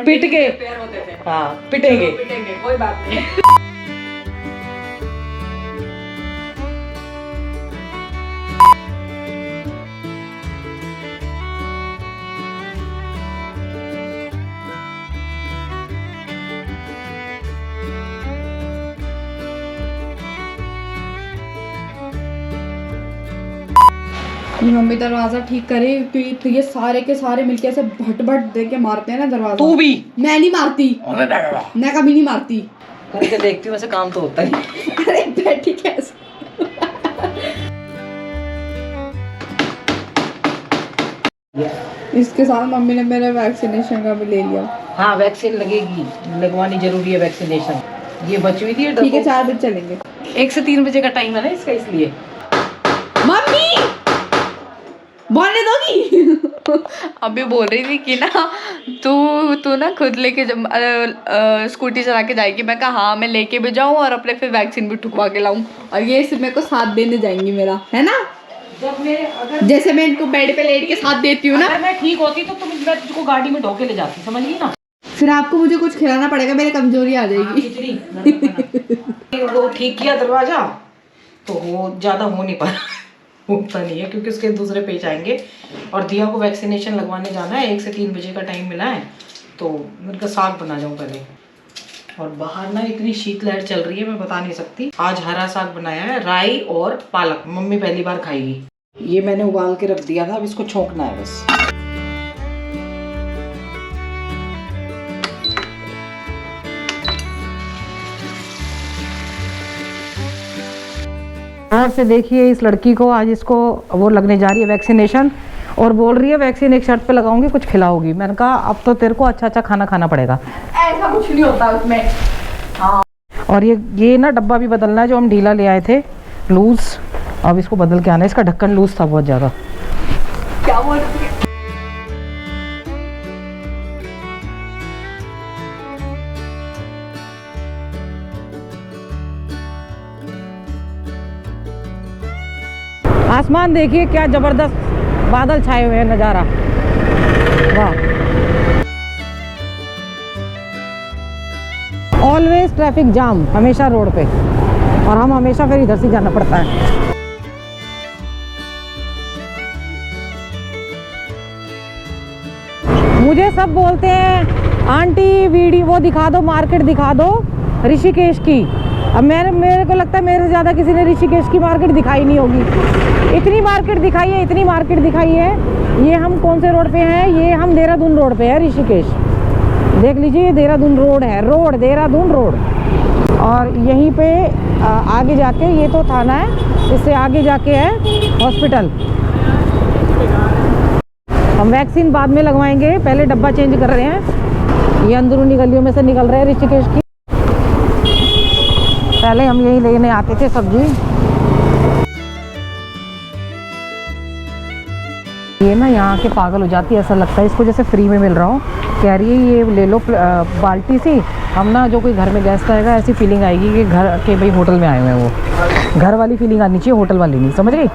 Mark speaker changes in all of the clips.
Speaker 1: पिट के हाँ पिटेंगे
Speaker 2: कोई बात नहीं।
Speaker 3: मम्मी दरवाजा ठीक करे तो ये सारे के सारे मिलके ऐसे भट भट दे के मारते हैं ना दरवाजा।
Speaker 1: तू भी?
Speaker 3: मैं नहीं मारती, मैं कभी नहीं मारती।
Speaker 1: करके देखती हूँ, वैसे काम तो होता नहीं।
Speaker 3: अरे बैठी कैसे? इसके साथ मम्मी ने मेरे वैक्सीनेशन का भी ले लिया।
Speaker 1: हाँ वैक्सीन लगेगी, लगवानी जरूरी है वैक्सीनेशन। ये बची हुई थी।
Speaker 3: ठीक है 4 बजे चलेंगे।
Speaker 1: 1 से 3 बजे का टाइम है ना इसका, इसलिए।
Speaker 3: मम्मी बोलने दोगी?
Speaker 4: अभी बोल रही थी कि ना तू ना खुद लेके जब स्कूटी चला के जाएगी। मैं कहा हाँ मैं लेके भी जाऊँ और अपने फिर वैक्सीन भी ठुकवा के लाऊं।
Speaker 3: और ये सिर्फ मेरे को साथ देने जाएंगी मेरा, है ना?
Speaker 1: जब मेरे अगर
Speaker 3: जैसे मैं इनको बेड पे लेट के साथ देती हूँ ना,
Speaker 1: अगर मैं ठीक होती तो मैं तुझको गाड़ी में ढोके ले जाती, समझ गई ना?
Speaker 3: फिर आपको मुझे कुछ खिलाना पड़ेगा, मेरी कमजोरी आ जाएगी।
Speaker 1: खिचड़ी वो ठीक किया दरवाजा तो वो ज्यादा हो नहीं पाया, होता नहीं है क्योंकि उसके दूसरे पेज आएंगे। और दिया को वैक्सीनेशन लगवाने जाना है, 1 से 3 बजे का टाइम मिला है, तो मैं उनका साग बना जाऊँ पहले। और बाहर ना इतनी शीतलहर चल रही है, मैं बता नहीं सकती। आज हरा साग बनाया है, राई और पालक, मम्मी पहली बार खाएगी। ये मैंने उबाल के रख दिया था, अब इसको छोंकना है बस। और से देखिए इस लड़की को, आज इसको वो लगने जा रही है वैक्सीनेशन, और बोल रही है वैक्सीन एक शर्त पे लगाऊंगी, कुछ खिलाओगी। मैंने कहा अब तो तेरे को अच्छा अच्छा खाना खाना पड़ेगा।
Speaker 3: ऐसा कुछ नहीं होता उसमें।
Speaker 1: हाँ और ये ना डब्बा भी बदलना है, जो हम ढीला ले आए थे लूज, अब इसको बदल के आना है। इसका ढक्कन लूज था बहुत ज़्यादा।
Speaker 3: क्या बोल रही है?
Speaker 1: आसमान देखिए क्या जबरदस्त बादल छाए हुए हैं, नज़ारा वाह। ऑलवेज ट्रैफिक जाम, हमेशा रोड पे, और हम हमेशा फिर इधर से जाना पड़ता है। मुझे सब बोलते हैं आंटी वीडियो वो दिखा दो, मार्केट दिखा दो ऋषिकेश की। अब मेरे को लगता है मेरे से ज़्यादा किसी ने ऋषिकेश की मार्केट दिखाई नहीं होगी। इतनी मार्केट दिखाई है, इतनी मार्केट दिखाई है। ये हम कौन से रोड पे हैं? ये हम देहरादून रोड पे है, ऋषिकेश। देख लीजिए ये देहरादून रोड है, रोड देहरादून रोड। और यहीं पे आगे जाके ये तो थाना है, इससे आगे जाके है हॉस्पिटल। हम वैक्सीन बाद में लगवाएंगे, पहले डब्बा चेंज कर रहे हैं। ये अंदरूनी गलियों में से निकल रहे हैं ऋषिकेश की। पहले हम यही लेने आते थे सब्जी। ये ना यहाँ के पागल हो जाती है, ऐसा लगता है इसको जैसे फ्री में मिल रहा हो। कह रही है ये ले लो बाल्टी सी, हम ना जो कोई घर में गेस्ट आएगा ऐसी फीलिंग आएगी कि घर के भाई होटल में आए हुए हैं। वो घर वाली फीलिंग आनी चाहिए, होटल वाली नहीं, समझ रही?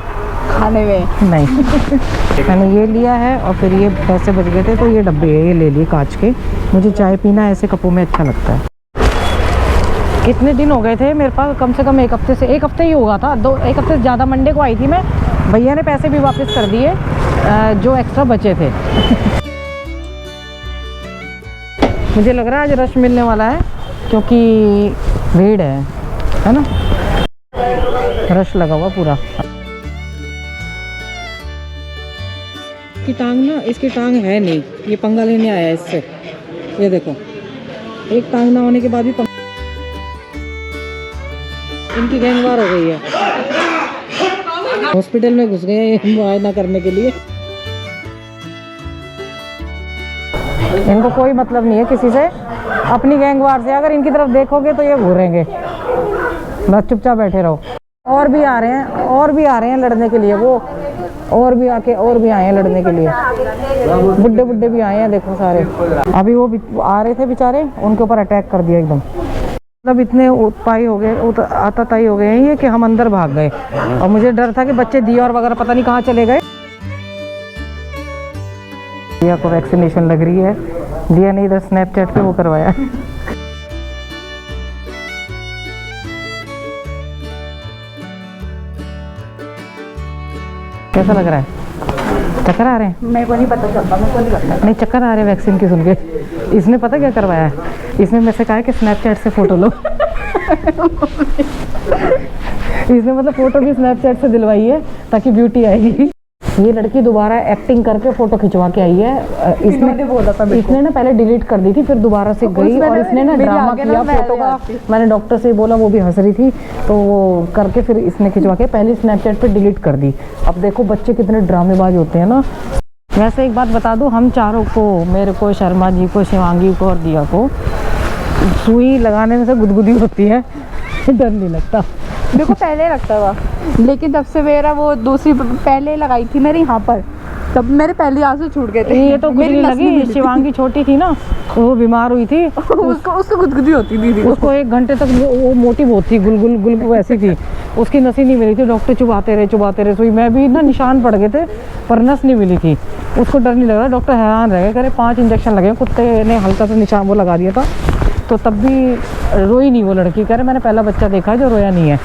Speaker 3: खाने में
Speaker 1: नहीं। मैंने ये लिया है और फिर ये पैसे बच गए थे तो ये डब्बे ये ले लिए कांच के। मुझे चाय पीना ऐसे कपों में अच्छा लगता है। कितने दिन हो गए थे मेरे पास? कम से कम 1 हफ्ते से, 1 हफ्ते ही होगा था, 1 हफ्ते से ज़्यादा। मंडे को आई थी मैं, भैया ने पैसे भी वापस कर दिए जो एक्स्ट्रा बचे थे। मुझे लग रहा है आज रश मिलने वाला है क्योंकि भीड़ है ना, रश लगा हुआ पूरा। इसकी टांग ना, इसकी टांग है नहीं, ये पंगा लेने आया है इससे। ये देखो, एक टांग ना होने के बाद भी इनकी गैंगवार हो गई है। हॉस्पिटल में घुस गए हैं मुआयना करने के लिए। इनको कोई मतलब नहीं है किसी से, अपनी गैंगवार से। अगर इनकी तरफ देखोगे तो ये घूरेंगे, बस चुपचाप बैठे रहो। और भी आ रहे हैं, और भी आ रहे हैं लड़ने के लिए। वो और भी आके और भी आए हैं लड़ने के लिए। बुड्ढे बुड्ढे भी आए हैं, देखो सारे। अभी वो आ रहे थे बेचारे, उनके ऊपर अटैक कर दिया एकदम। मतलब इतने उत्पाई हो गए, आताताई हो गए हैं ये कि हम अंदर भाग गए। और मुझे डर था कि बच्चे दिया और वगैरह पता नहीं कहाँ चले गए। दिया को वैक्सीनेशन लग रही है, दिया ने इधर स्नैपचैट पे वो करवाया। कैसा लग रहा है? चक्कर आ रहे हैं?
Speaker 3: मेरे को नहीं पता चलता, मेरे को नहीं लगता।
Speaker 1: नहीं चक्कर आ रहे हैं वैक्सीन की सुन के। इसने पता क्या करवाया है, इसने मेरे से कहा है कि स्नैपचैट से फोटो लो। इसने मतलब फोटो भी स्नैपचैट से दिलवाई है ताकि ब्यूटी आएगी। ये लड़की दोबारा एक्टिंग करके फोटो खिंचवा के आई है। इसने
Speaker 3: बोला था
Speaker 1: इसने ना पहले डिलीट कर दी थी, फिर दोबारा से गई और इसने ना ड्रामा किया फोटो का। मैंने डॉक्टर से बोला, वो भी हंस रही थी, तो वो करके फिर इसने खिंचवा के पहले स्नैपचैट पे डिलीट कर दी। अब देखो बच्चे कितने ड्रामेबाज होते हैं ना। वैसे एक बात बता दूं, हम चारों को, मेरे को, शर्मा जी को, शिवांगी को और दिया को सुई लगाने में से गुदगुदी होती है, डर नहीं लगता।
Speaker 3: मेरे को पहले लगता था, लेकिन जब से मेरा वो दूसरी पहले लगाई थी मेरे यहाँ पर, तब मेरे पहले आंसू छूट गए थे।
Speaker 1: ये तो गुदगुदी लगी। शिवांगी छोटी थी ना, वो बीमार हुई थी,
Speaker 3: उसको गुदगुदी होती थी।
Speaker 1: उसको 1 घंटे तक वो मोटी बहुत थी, गुल गुल वैसी थी, उसकी नस ही नहीं मिली थी। डॉक्टर चुबाते रहे सुई में भी ना, निशान पड़ गए थे पर नस नहीं मिली थी। उसको डर नहीं लग रहा, डॉक्टर हैरान रह गए, कह रहे 5 इंजेक्शन लगे। कुत्ते ने हल्का सा निशान वो लगा दिया था, तो तब भी रोई नहीं वो लड़की। कह रहे मैंने पहला बच्चा देखा है जो रोया नहीं है।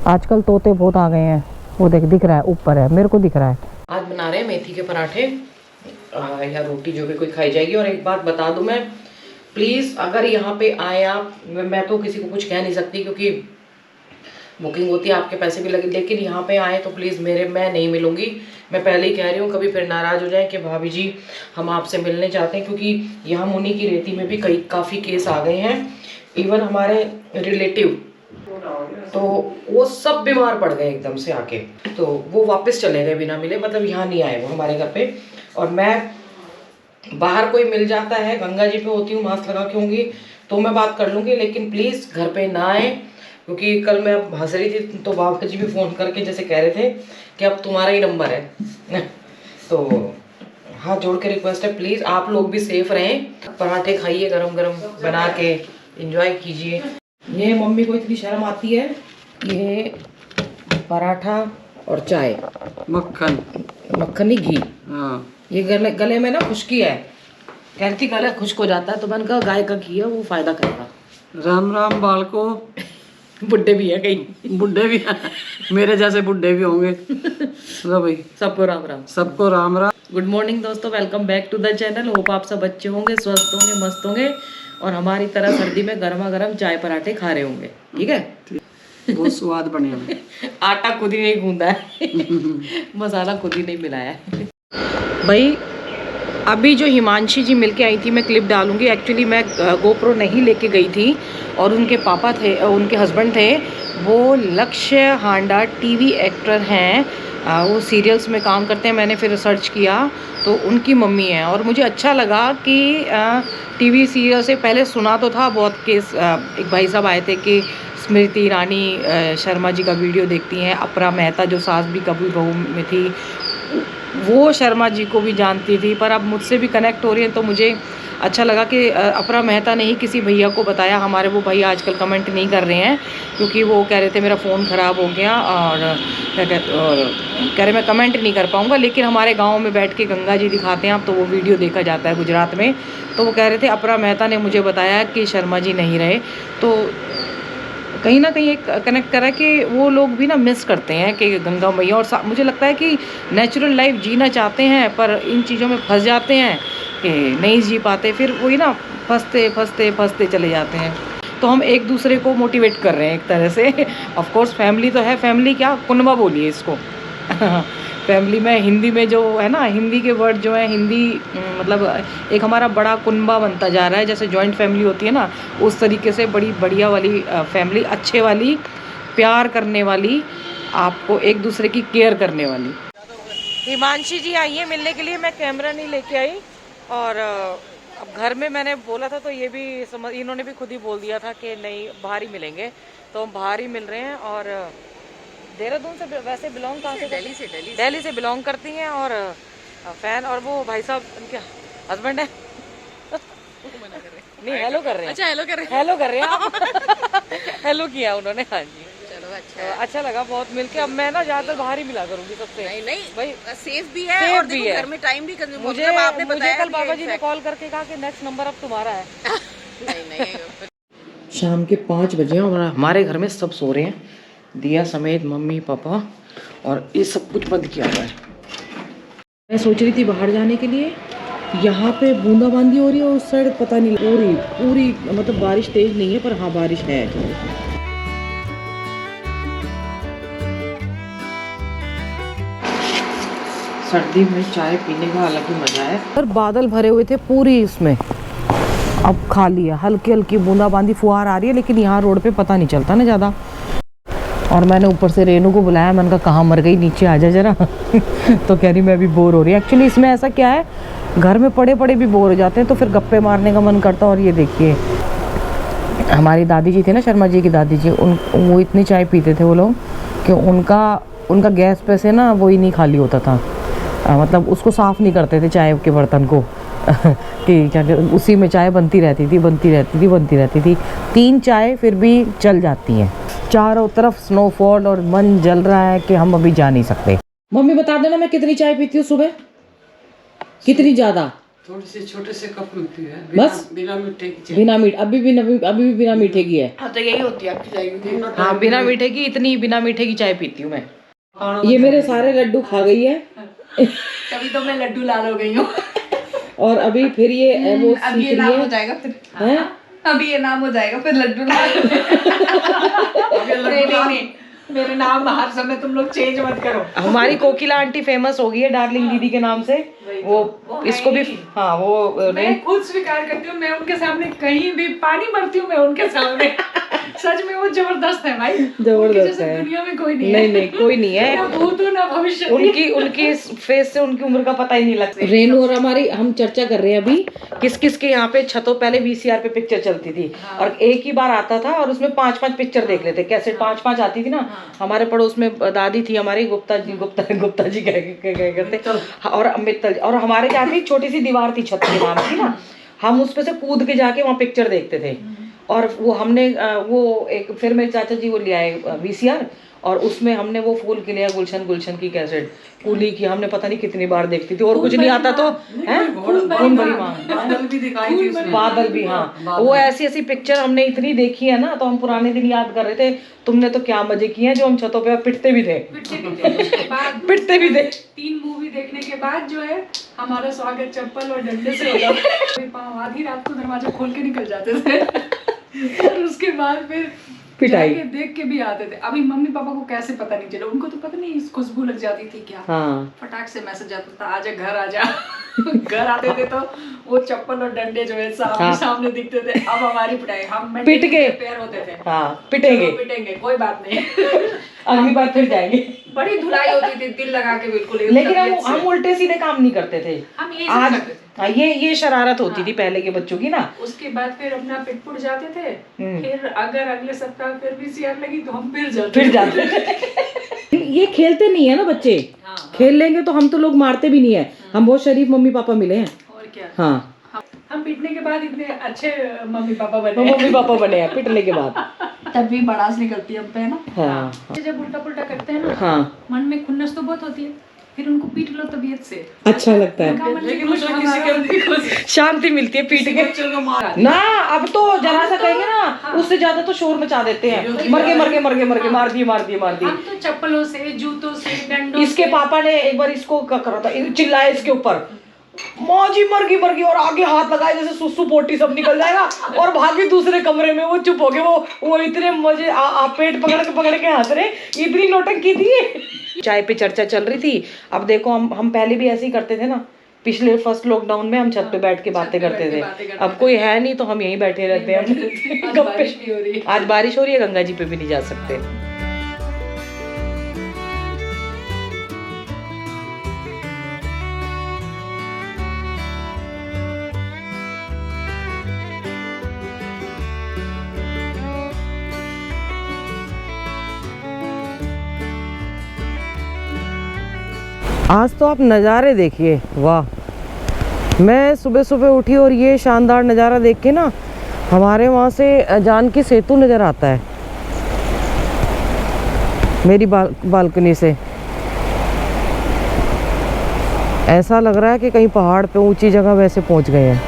Speaker 1: आजकल तोते बहुत आ गए हैं, वो दिख रहा है ऊपर है, मेरे को दिख रहा है।
Speaker 2: आज बना रहे हैं मेथी के पराठे या रोटी, जो भी कोई खाई जाएगी। और एक बात बता दूं मैं, प्लीज़ अगर यहाँ पे आए आप, मैं तो किसी को कुछ कह नहीं सकती क्योंकि बुकिंग होती है, आपके पैसे भी लगे, लेकिन यहाँ पे आए तो प्लीज़ मैं नहीं मिलूंगी। मैं पहले ही कह रही हूँ, कभी फिर नाराज़ हो जाए कि भाभी जी हम आपसे मिलने चाहते हैं, क्योंकि यहाँ मुनी की रेती में भी काफ़ी केस आ गए हैं। इवन हमारे रिलेटिव तो वो सब बीमार पड़ गए एकदम से आके, तो वो वापस चले गए बिना मिले, मतलब यहाँ नहीं आए वो हमारे घर पे। और मैं बाहर कोई मिल जाता है, गंगा जी पे होती हूँ, मास्क लगा के होंगी तो मैं बात कर लूँगी, लेकिन प्लीज़ घर पे ना आए। क्योंकि कल मैं हंस रही थी तो बाबा जी भी फ़ोन करके जैसे कह रहे थे कि अब तुम्हारा ही नंबर है। तो हाथ जोड़ के रिक्वेस्ट है, प्लीज़ आप लोग भी सेफ रहें, पराठे खाइए गरम गरम बना के, एंजॉय कीजिए। ये मम्मी को इतनी शर्म आती है, ये पराठा और चाय,
Speaker 5: मक्खन
Speaker 2: मक्खनी घी।
Speaker 5: हाँ,
Speaker 2: ये गले में ना खुश्की है, कह रही थी गला खुश्क हो जाता है, तो मैंने कहा गाय का घी है वो फायदा करेगा।
Speaker 5: राम राम बाल को।
Speaker 2: बुड्ढे भी है कहीं,
Speaker 5: बुड्ढे भी हैं, मेरे जैसे बुड्ढे भी होंगे। लो भाई,
Speaker 2: सबको राम राम।
Speaker 5: सबको राम राम।
Speaker 2: गुड मॉर्निंग दोस्तों, welcome back to the channel. Hope आप सब अच्छे होंगे, स्वस्थ होंगे, मस्त होंगे और हमारी तरह सर्दी में गर्मा गर्म चाय पराठे खा रहे होंगे। ठीक है,
Speaker 5: बहुत स्वाद बने हैं।
Speaker 2: आटा खुद ही नहीं गूंदा है, मसाला खुद ही नहीं मिलाया है। भाई अभी जो हिमांशी जी मिलके आई थी, मैं क्लिप डालूंगी। एक्चुअली मैं गोप्रो नहीं लेके गई थी और उनके पापा थे, उनके हस्बैंड थे, वो लक्ष्य हांडा टीवी एक्टर हैं, वो सीरियल्स में काम करते हैं। मैंने फिर सर्च किया तो उनकी मम्मी है, और मुझे अच्छा लगा कि टीवी सीरियल से पहले सुना तो था बहुत केस। एक भाई साहब आए थे कि स्मृति ईरानी शर्मा जी का वीडियो देखती हैं, अपरा मेहता जो सास भी कभी बहू में थी वो शर्मा जी को भी जानती थी, पर अब मुझसे भी कनेक्ट हो रही हैं, तो मुझे अच्छा लगा कि अपरा मेहता ने ही किसी भैया को बताया। हमारे वो भैया आजकल कमेंट नहीं कर रहे हैं क्योंकि वो कह रहे थे मेरा फ़ोन ख़राब हो गया और कह रहे मैं कमेंट नहीं कर पाऊँगा, लेकिन हमारे गांव में बैठ के गंगा जी दिखाते हैं अब, तो वो वीडियो देखा जाता है गुजरात में। तो वो कह रहे थे अपरा मेहता ने मुझे बताया कि शर्मा जी नहीं रहे, तो कहीं ना कहीं एक कनेक्ट करा कि वो लोग भी ना मिस करते हैं कि गंगा मैया, और मुझे लगता है कि नेचुरल लाइफ जीना चाहते हैं पर इन चीज़ों में फंस जाते हैं कि नहीं जी पाते, फिर वही ना फंसते चले जाते हैं। तो हम एक दूसरे को मोटिवेट कर रहे हैं एक तरह से। ऑफ कोर्स फैमिली तो है, फैमिली क्या कुनबा बोलिए इसको। फैमिली में हिंदी में जो है ना, हिंदी के वर्ड जो है, हिंदी मतलब एक हमारा बड़ा कुनबा बनता जा रहा है, जैसे जॉइंट फैमिली होती है ना, उस तरीके से बड़ी बढ़िया वाली फैमिली, अच्छे वाली, प्यार करने वाली, आपको एक दूसरे की केयर करने वाली। हिमांशी जी आई है मिलने के लिए, मैं कैमरा नहीं लेके आई, और अब घर में मैंने बोला था तो ये भी इन्होंने भी खुद ही बोल दिया था कि नहीं बाहर ही मिलेंगे, तो हम बाहर ही मिल रहे हैं। और देहरादून से वैसे बिलोंग कहाँ से? दिल्ली से बिलोंग करती हैं, और फैन, और वो भाई साहब उनके हस्बैंड है। नहीं हेलो कर रहे हैं। अच्छा हेलो कर रहे हैं आप। हेलो किया उन्होंने। हाँ जी, चलो अच्छा लगा बहुत मिलके। अब मैं ना ज्यादातर बाहर ही मिला करूंगी सबसे।
Speaker 6: नहीं नहीं
Speaker 2: भाई
Speaker 6: सेफ भी है
Speaker 2: सेफ
Speaker 6: और
Speaker 2: भी
Speaker 6: देखो
Speaker 2: है।
Speaker 6: घर में टाइम भी कंज्यूम
Speaker 2: मुझे
Speaker 6: होता है। आपने
Speaker 2: मुझे
Speaker 6: बताया
Speaker 2: कल
Speaker 6: भी
Speaker 2: बाबा
Speaker 6: है
Speaker 2: जी ने
Speaker 6: in
Speaker 2: कॉल करके कहा कि नेक्स्ट नंबर अब तुम्हारा है।
Speaker 6: fact। नहीं नहीं
Speaker 2: शाम के 5 बजे और हमारे घर में सब सो रहे हैं, दिया समेत, मम्मी पापा, और ये सब कुछ बंद किया हुआ है। मैं सोच रही थी बाहर जाने के लिए, यहाँ पे बूंदाबांदी हो रही है, उस साइड पता नहीं, पूरी पूरी मतलब बारिश तेज नहीं है पर हाँ बारिश है। सर्दी में चाय पीने का अलग ही मजा है। और बादल भरे हुए थे पूरी इसमें, अब खाली है, हल्की हल्की बूंदाबांदी फुहार आ रही है, लेकिन यहाँ रोड पे पता नहीं चलता ना ज़्यादा। और मैंने ऊपर से रेनू को बुलाया, मैंने कहा कहाँ मर गई, नीचे आ जा जरा। तो कह रही मैं अभी बोर हो रही है। एक्चुअली इसमें ऐसा क्या है, घर में पड़े पड़े भी बोर हो जाते हैं, तो फिर गप्पे मारने का मन करता है। और ये देखिए हमारी दादी जी थे ना, शर्मा जी की दादी जी, वो इतनी चाय पीते थे वो लोग कि उनका गैस पे से ना वो ही नहीं खाली होता था, मतलब उसको साफ़ नहीं करते थे चाय के बर्तन को। कि क्या उसी में चाय बनती रहती थी। 3 चाय फिर भी चल जाती हैं। चारों तरफ स्नोफॉल और मन जल रहा है कि हम अभी जा नहीं सकते। मम्मी बता देना मैं कितनी चाय पीती हूँ सुबह, कितनी ज़्यादा?
Speaker 5: थोड़ी सी छोटे से कप में पी है,
Speaker 2: बस
Speaker 5: बिना मीठे की चाय।
Speaker 2: बिना मीठे, अभी भी बिना मीठे की है।
Speaker 6: हाँ तो यही होती है आपकी चाय।
Speaker 2: हाँ बिना मीठे की, इतनी बिना मीठे की चाय पीती हूँ मैं। ये मेरे सारे लड्डू खा गई है।
Speaker 6: तभी तो मैं लड्डू लाल हो गई हूँ।
Speaker 2: और अभी फिर ये वो
Speaker 6: अब ये नाम हो जाएगा फिर।
Speaker 2: हैं?
Speaker 6: अभी ये नाम हो जाएगा फिर लड्डू लाल। नहीं मेरे नाम हर समय तुम लोग चेंज मत करो।
Speaker 2: हमारी कोकिला आंटी फेमस हो गई है डार्लिंग दीदी के नाम से। वो इसको भी, हाँ वो
Speaker 7: मैं खुद स्वीकार करती हूँ, मैं उनके सामने कहीं भी पानी भरती हूँ मैं उनके सामने। सच में वो जबरदस्त है भाई,
Speaker 2: जबरदस्त है।
Speaker 7: दुनिया में कोई नहीं
Speaker 2: नहीं कोई नहीं है।
Speaker 7: ना भूत हो ना भविष्य।
Speaker 2: उनकी फेस से उनकी उम्र का पता ही नहीं लगता। रेनू और हमारी, हम चर्चा कर रहे हैं अभी किस किस के यहाँ पे छतों, पहले VCR पे पिक्चर चलती थी और एक ही बार आता था और उसमें 5-5 पिक्चर देख लेते, कैसे 5-5 आती थी ना। हमारे पड़ोस में दादी थी हमारी, गुप्ता जी कह करते, और मित्तल, और हमारे क्या थी, छोटी सी दीवार थी, छत के नाम की ना, हम उस पे से कूद के जाके वहाँ पिक्चर देखते थे। और वो हमने वो एक, फिर मेरे चाचा जी वो ले आए VCR, और उसमें हमने वो फूल के लिया, गुलशन की कैसेट, कूली की, हमने पता नहीं कितनी बार देखती थी। और कुछ नहीं आता तो हैं, खून भरी माँ,
Speaker 5: बादल भी दिखाई थी उसमें।
Speaker 2: बादल भी, हाँ वो ऐसी पिक्चर हमने इतनी देखी है ना, तो हम पुराने दिन याद कर रहे थे। तुमने तो क्या मजे किए हैं, जो हम छतों पे पिटते भी थे। पिटते भी थे।
Speaker 7: 3 मूवी देखने के बाद जो है हमारा स्वागत चप्पल और डंडे से होगा। पाँव आधी रात को दरवाजा खोल के निकल जाते थे। और उसके बाद फिर
Speaker 2: पिटाई
Speaker 7: देख के भी आते थे। अभी मम्मी पापा को कैसे पता नहीं चला, उनको तो पता नहीं खुशबू लग जाती थी क्या।
Speaker 2: हाँ
Speaker 7: फटाक से मैसेज आता था, आजा घर आजा। घर आते थे तो वो चप्पल और डंडे जो है सामने दिखते थे। अब हमारी पिटाई, हम
Speaker 2: पिट के
Speaker 7: पैर होते थे।
Speaker 2: हाँ पिटेंगे,
Speaker 7: कोई बात नहीं।
Speaker 2: अगली बार फिर जाएंगे।
Speaker 7: बड़ी धुलाई होती थी, दिल लगा के बिल्कुल।
Speaker 2: लेकिन हम उल्टे सीधे काम नहीं करते थे।
Speaker 7: हम
Speaker 2: आज हाँ, ये शरारत होती थी पहले के बच्चों की ना।
Speaker 7: उसके बाद फिर अपना पिटपुट जाते थे। फिर अगर अगले सप्ताह फिर भी CR लगी तो हम फिर जाते
Speaker 2: थे। ये खेलते नहीं है ना बच्चे। खेल लेंगे तो हम तो लोग मारते भी नहीं है। हम बहुत शरीफ मम्मी पापा मिले हैं।
Speaker 7: और क्या,
Speaker 2: हाँ
Speaker 7: हम पिटने के बाद इतने अच्छे मम्मी पापा बने
Speaker 2: हैं पिटने के बाद।
Speaker 7: तब भी बड़ास निकलती है हम पे ना।
Speaker 2: हाँ
Speaker 7: जब उल्टा पुल्टा करते हैं ना,
Speaker 2: हाँ
Speaker 7: मन में खुन्नस तो बहुत होती है, फिर उनको पीट लो तबीयत से,
Speaker 2: अच्छा लगता है,
Speaker 5: लेकिन मुझे किसी के
Speaker 2: शांति मिलती है पीट के।
Speaker 5: बच्चों को मार
Speaker 2: ना अब तो जरा सा कहेंगे ना, उससे ज्यादा तो शोर मचा देते हैं। मर गए मार दिए।
Speaker 7: हम तो चप्पलों से, जूतों से, डंडों
Speaker 2: इसके
Speaker 7: से।
Speaker 2: पापा ने एक बार इसको क्या करा था, चिल्लाए इसके ऊपर, मौजी मर गई, और आगे हाथ लगाए जैसे सुसु पोटी सब निकल जाएगा, और भागी दूसरे कमरे में। वो चुप हो गए, वो इतने मजे पेट पकड़ के हंस रहे, इतनी नौटंकी थी। चाय पे चर्चा चल रही थी। अब देखो हम पहले भी ऐसे ही करते थे ना, पिछले फर्स्ट लॉकडाउन में हम छत पे बैठ के बातें करते थे। अब कोई है नहीं तो हम यहीं बैठे रहते हैं। आज बारिश हो रही है, गंगा जी पे भी नहीं जा सकते। आज तो आप नज़ारे देखिए, वाह। मैं सुबह सुबह उठी और ये शानदार नज़ारा देख के ना, हमारे वहाँ से जानकी सेतु नज़र आता है।
Speaker 1: मेरी बालकनी से ऐसा लग रहा है कि कहीं पहाड़ पे ऊंची जगह वैसे पहुंच गए हैं।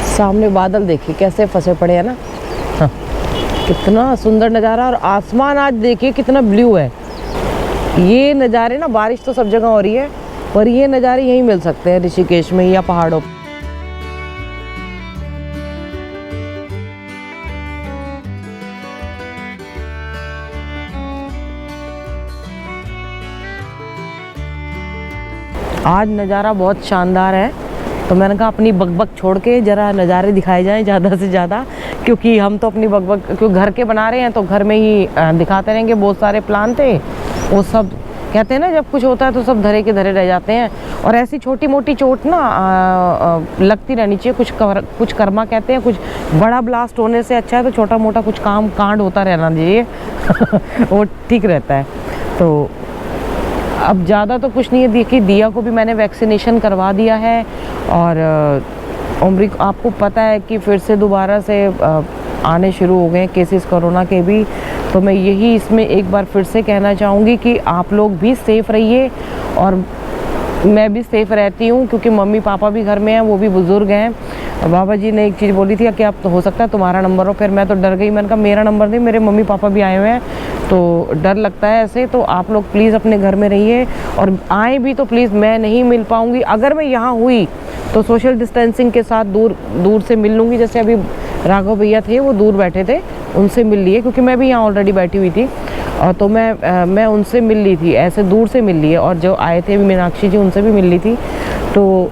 Speaker 1: सामने बादल देखिए कैसे फंसे पड़े हैं ना। हाँ। कितना सुंदर नज़ारा, और आसमान आज देखिए कितना ब्लू है। ये नज़ारे ना, बारिश तो सब जगह हो रही है पर ये नज़ारे यहीं मिल सकते हैं ऋषिकेश में या पहाड़ों पर। आज नज़ारा बहुत शानदार है, तो मैंने कहा अपनी बकबक छोड़ के ज़रा नज़ारे दिखाए जाएं ज़्यादा से ज़्यादा, क्योंकि हम तो अपनी बकबक क्योंकि घर के बना रहे हैं तो घर में ही दिखाते रहेंगे। बहुत सारे प्लान थे, वो सब कहते हैं ना जब कुछ होता है तो सब धरे के धरे रह जाते हैं। और ऐसी छोटी मोटी चोट ना लगती रहनी चाहिए। कुछ कर्मा कहते हैं, कुछ बड़ा ब्लास्ट होने से अच्छा है तो छोटा मोटा कुछ काम कांड होता रहना चाहिए वो ठीक रहता है। तो अब ज़्यादा तो कुछ नहीं है। देखिए दिया को भी मैंने वैक्सीनेशन करवा दिया है, और उम्र आपको पता है कि फिर से दोबारा से आने शुरू हो गए हैं केसेस कोरोना के भी। तो मैं यही इसमें एक बार फिर से कहना चाहूँगी कि आप लोग भी सेफ़ रहिए, और मैं भी सेफ़ रहती हूँ क्योंकि मम्मी पापा भी घर में हैं, वो भी बुज़ुर्ग हैं। बाबा जी ने एक चीज़ बोली थी कि अब तो हो सकता है तुम्हारा नंबर हो, फिर मैं तो डर गई। मैंने कहा मेरा नंबर नहीं, मेरे मम्मी पापा भी आए हुए हैं तो डर लगता है ऐसे। तो आप लोग प्लीज़ अपने घर में रहिए, और आए भी तो प्लीज़, मैं नहीं मिल पाऊँगी। अगर मैं यहाँ हुई तो सोशल डिस्टेंसिंग के साथ दूर से मिल लूँगी। जैसे अभी राघव भैया थे, वो दूर बैठे थे, उनसे मिल लिए, क्योंकि मैं भी यहाँ ऑलरेडी बैठी हुई थी। और तो मैं उनसे मिल ली थी, ऐसे दूर से मिल लिए। और जो आए थे मीनाक्षी जी, उनसे भी मिल ली थी। तो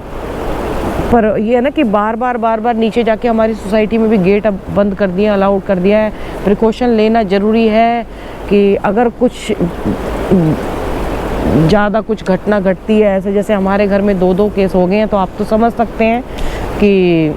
Speaker 1: पर ये है ना कि बार बार नीचे जाके हमारी सोसाइटी में भी गेट अब बंद कर दिया, अलाउड कर दिया है। प्रिकॉशन लेना ज़रूरी है कि अगर कुछ ज़्यादा कुछ घटना घटती है, ऐसे जैसे हमारे घर में 2 केस हो गए हैं, तो आप तो समझ सकते हैं कि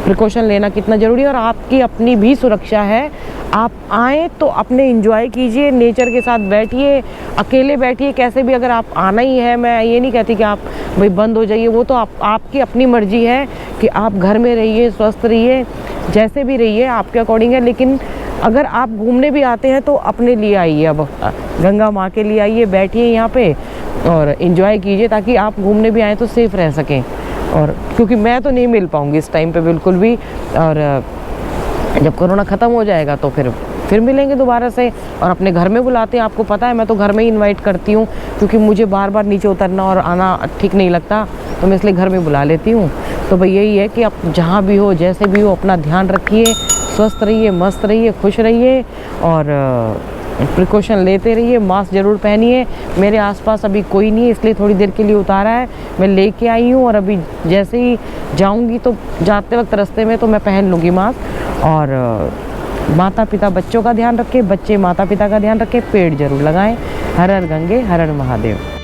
Speaker 1: प्रिकॉशन लेना कितना ज़रूरी है। और आपकी अपनी भी सुरक्षा है। आप आएँ तो अपने एंजॉय कीजिए, नेचर के साथ बैठिए, अकेले बैठिए कैसे भी। अगर आप आना ही है, मैं ये नहीं कहती कि आप भाई बंद हो जाइए, वो तो आपकी अपनी मर्जी है कि आप घर में रहिए, स्वस्थ रहिए, जैसे भी रहिए आपके अकॉर्डिंग है। लेकिन अगर आप घूमने भी आते हैं तो अपने लिए आइए, अब गंगा माँ के लिए आइए, बैठिए यहाँ पे और एंजॉय कीजिए, ताकि आप घूमने भी आएँ तो सेफ़ रह सकें। और क्योंकि मैं तो नहीं मिल पाऊँगी इस टाइम पे बिल्कुल भी, और जब कोरोना ख़त्म हो जाएगा तो फिर मिलेंगे दोबारा से। और अपने घर में बुलाते हैं, आपको पता है मैं तो घर में ही इनवाइट करती हूँ, क्योंकि मुझे बार नीचे उतरना और आना ठीक नहीं लगता, तो मैं इसलिए घर में बुला लेती हूँ। तो भाई यही है कि आप जहाँ भी हो, जैसे भी हो, अपना ध्यान रखिए, स्वस्थ रहिए, मस्त रहिए, खुश रहिए, और प्रिकॉशन लेते रहिए। मास्क ज़रूर पहनिए। मेरे आसपास अभी कोई नहीं है, इसलिए थोड़ी देर के लिए उतारा है, मैं लेके आई हूँ। और अभी जैसे ही जाऊँगी तो जाते वक्त रास्ते में तो मैं पहन लूँगी मास्क। और माता पिता बच्चों का ध्यान रखें, बच्चे माता पिता का ध्यान रखें, पेड़ जरूर लगाएं। हर हर गंगे, हर हर महादेव।